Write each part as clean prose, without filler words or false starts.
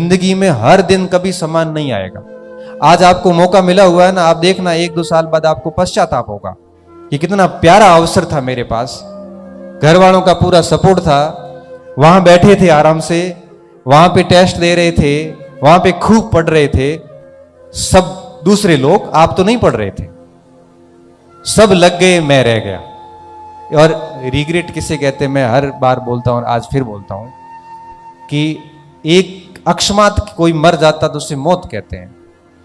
जिंदगी में हर दिन कभी समान नहीं आएगा। आज आपको मौका मिला हुआ है ना, आप देखना 1-2 साल बाद आपको पश्चाताप होगा कि कितना प्यारा अवसर था मेरे पास, घर वालों का पूरा सपोर्ट था, वहां बैठे थे आराम से, वहां पे टेस्ट दे रहे थे, वहां पे खूब पढ़ रहे थे सब दूसरे लोग, आप तो नहीं पढ़ रहे थे, सब लग गए, मैं रह गया। और रिग्रेट किसे कहते हैं, मैं हर बार बोलता हूं और आज फिर बोलता हूं कि एक अकस्मात कोई मर जाता तो उसे मौत कहते हैं,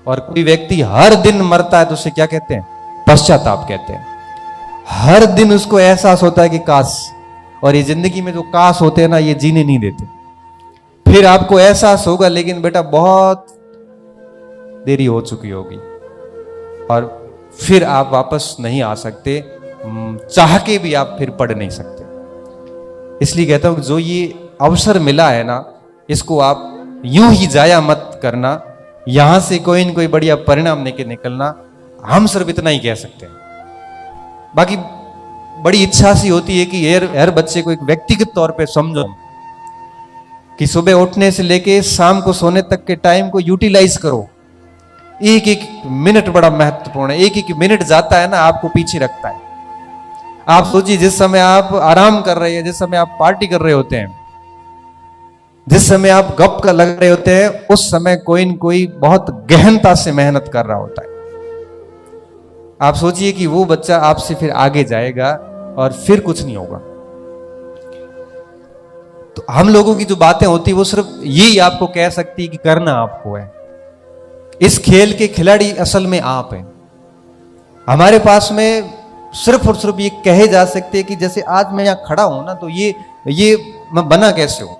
और कोई व्यक्ति हर दिन मरता है तो उसे क्या कहते हैं, पश्चाताप कहते हैं। हर दिन उसको एहसास होता है कि काश, और ये जिंदगी में जो काश होते हैं ना, ये जीने नहीं देते। फिर आपको एहसास होगा लेकिन बेटा बहुत देरी हो चुकी होगी, और फिर आप वापस नहीं आ सकते, चाह के भी आप फिर पढ़ नहीं सकते। इसलिए कहता हूं कि जो ये अवसर मिला है ना, इसको आप यूं ही जाया मत करना, यहां से कोई न कोई बढ़िया परिणाम लेके निकलना। हम सिर्फ इतना ही कह सकते हैं, बाकी बड़ी इच्छा सी होती है कि हर बच्चे को एक व्यक्तिगत तौर पे समझो कि सुबह उठने से लेके शाम को सोने तक के टाइम को यूटिलाइज करो। एक एक मिनट बड़ा महत्वपूर्ण है, एक एक मिनट जाता है ना आपको पीछे रखता है। आप सोचिए, जिस समय आप आराम कर रहे हैं, जिस समय आप पार्टी कर रहे होते हैं, जिस समय आप गप का लग रहे होते हैं, उस समय कोई न कोई बहुत गहनता से मेहनत कर रहा होता है। आप सोचिए कि वो बच्चा आपसे फिर आगे जाएगा और फिर कुछ नहीं होगा। तो हम लोगों की जो बातें होती है वो सिर्फ यही आपको कह सकती है कि करना आपको है। इस खेल के खिलाड़ी असल में आप हैं। हमारे पास में सिर्फ और सिर्फ ये कहे जा सकते हैं कि जैसे आज मैं यहां खड़ा हूं ना, तो ये मैं बना कैसे हूं,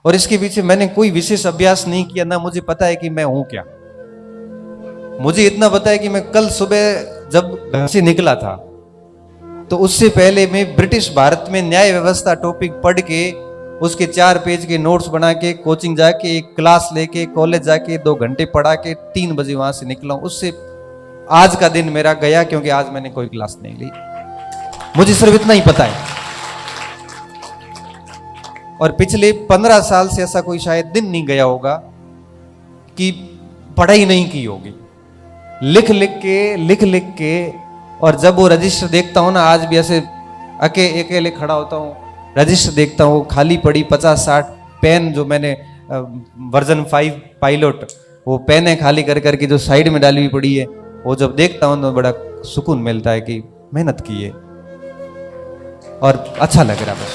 और इसके पीछे मैंने कोई विशेष अभ्यास नहीं किया, ना मुझे पता है कि मैं हूं क्या। मुझे इतना पता है कि मैं कल सुबह जब घर से निकला था, तो उससे पहले मैं ब्रिटिश भारत में न्याय व्यवस्था टॉपिक पढ़ के उसके 4 पेज के नोट्स बना के कोचिंग जाके एक क्लास लेके कॉलेज जाके 2 घंटे पढ़ा के 3 बजे वहां से निकला हूं। उससे आज का दिन मेरा गया, क्योंकि आज मैंने कोई क्लास नहीं ली। मुझे सिर्फ इतना ही पता है। और पिछले 15 साल से ऐसा कोई शायद दिन नहीं गया होगा कि पढ़ाई नहीं की होगी। लिख लिख के, और जब वो रजिस्टर देखता हूं ना, आज भी ऐसे अकेले खड़ा होता हूं, रजिस्टर देखता हूं, खाली पड़ी 50-60 पेन, जो मैंने वर्जन 5 पायलट वो पेन है खाली कर करके जो साइड में डाली हुई पड़ी है, वो जब देखता हूं तो बड़ा सुकून मिलता है कि मेहनत की है और अच्छा लग रहा। बस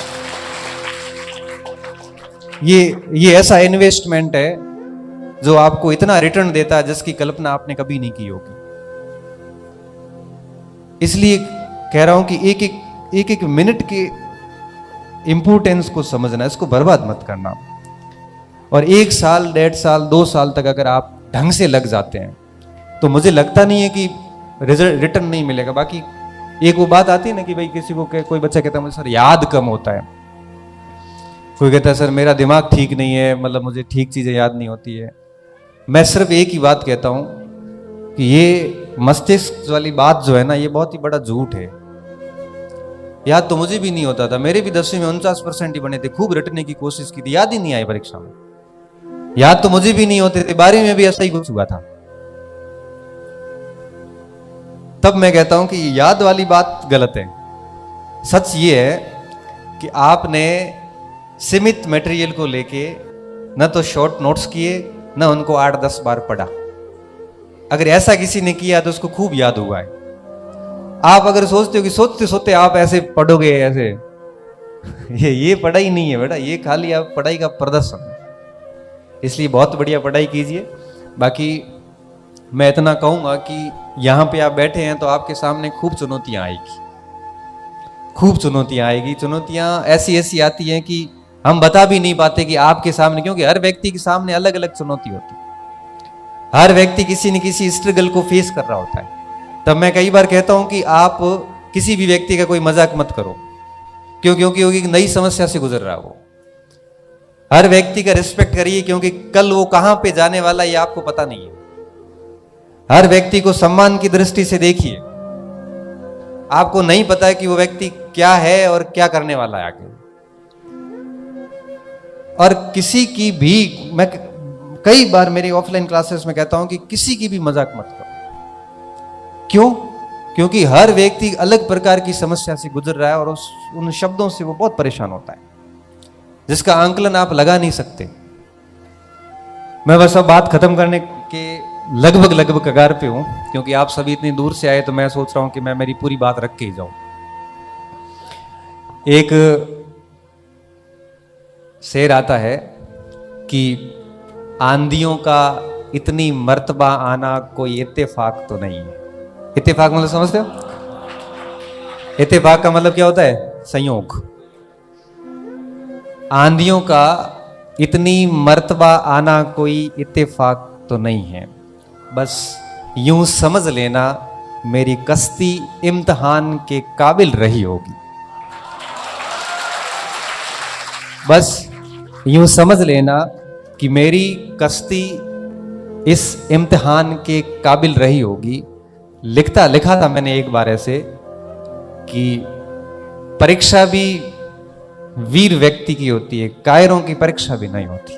ये ऐसा इन्वेस्टमेंट है जो आपको इतना रिटर्न देता है जिसकी कल्पना आपने कभी नहीं की होगी। इसलिए कह रहा हूं कि एक एक मिनट के इंपोर्टेंस को समझना, इसको बर्बाद मत करना। और 1 साल, 1.5 साल, 2 साल तक अगर आप ढंग से लग जाते हैं तो मुझे लगता नहीं है कि रिजल्ट रिटर्न नहीं मिलेगा। बाकी एक वो बात आती है ना कि भाई किसी को कोई बच्चा कहता है मुझे सर याद कम होता है, कोई कहता है सर मेरा दिमाग ठीक नहीं है, मतलब मुझे ठीक चीजें याद नहीं होती है। मैं सिर्फ एक ही बात कहता हूं कि ये मस्तिष्क वाली बात जो है ना, ये बहुत ही बड़ा झूठ है। याद तो मुझे भी नहीं होता था, मेरे भी 10वीं में 49% ही बने थे, खूब रटने की कोशिश की थी, याद ही नहीं आई परीक्षा में। याद तो मुझे भी नहीं होते थे, 12वीं में भी ऐसा ही कुछ हुआ था। तब मैं कहता हूं कि याद वाली बात गलत है। सच ये है कि आपने सीमित मटेरियल को लेके न तो शॉर्ट नोट्स किए, न उनको 8-10 बार पढ़ा। अगर ऐसा किसी ने किया तो उसको खूब याद हुआ है। आप अगर सोचते हो कि सोचते सोचते आप ऐसे पढ़ोगे, ऐसे ये पढ़ाई नहीं है बेटा, ये खाली आप पढ़ाई का प्रदर्शन है। इसलिए बहुत बढ़िया पढ़ाई कीजिए। बाकी मैं इतना कहूंगा कि यहां पे आप बैठे हैं तो आपके सामने खूब चुनौतियां आएगी, खूब चुनौतियां आएगी। चुनौतियां ऐसी ऐसी आती हैं कि हम बता भी नहीं पाते कि आपके सामने, क्योंकि हर व्यक्ति के सामने अलग अलग चुनौती होती है। हर व्यक्ति किसी न किसी स्ट्रगल को फेस कर रहा होता है। तब मैं कई बार कहता हूं कि आप किसी भी व्यक्ति का कोई मजाक मत करो, क्योंकि वो एक नई समस्या से गुजर रहा है। वो हर व्यक्ति का रिस्पेक्ट करिए, क्योंकि कल वो कहां पे जाने वाला ये आपको पता नहीं है। हर व्यक्ति को सम्मान की दृष्टि से देखिए। आपको नहीं पता है कि वो व्यक्ति क्या है और क्या करने वाला है आगे। और किसी की भी, मैं कई बार मेरी ऑफलाइन क्लासेस में कहता हूं कि किसी की भी मजाक मत करो। क्यों? क्योंकि हर व्यक्ति अलग प्रकार की समस्या से गुजर रहा है और उन शब्दों से वो बहुत परेशान होता है, जिसका आंकलन आप लगा नहीं सकते। मैं बस अब बात खत्म करने के लगभग कगार पे हूं, क्योंकि आप सभी इतनी दूर से आए तो मैं सोच रहा हूं कि मैं मेरी पूरी बात रख के ही जाऊं। एक शेर आता है कि आंधियों का इतनी मर्तबा आना कोई इत्तेफाक तो नहीं है। इत्तेफाक मतलब समझते हो? इत्तेफाक का मतलब क्या होता है? संयोग। आंधियों का इतनी मर्तबा आना कोई इत्तेफाक तो नहीं है, बस यूं समझ लेना मेरी कश्ती इम्तिहान के काबिल रही होगी। बस यूं समझ लेना कि मेरी कश्ती इस इम्तिहान के काबिल रही होगी। लिखा था मैंने एक बार ऐसे कि परीक्षा भी वीर व्यक्ति की होती है, कायरों की परीक्षा भी नहीं होती।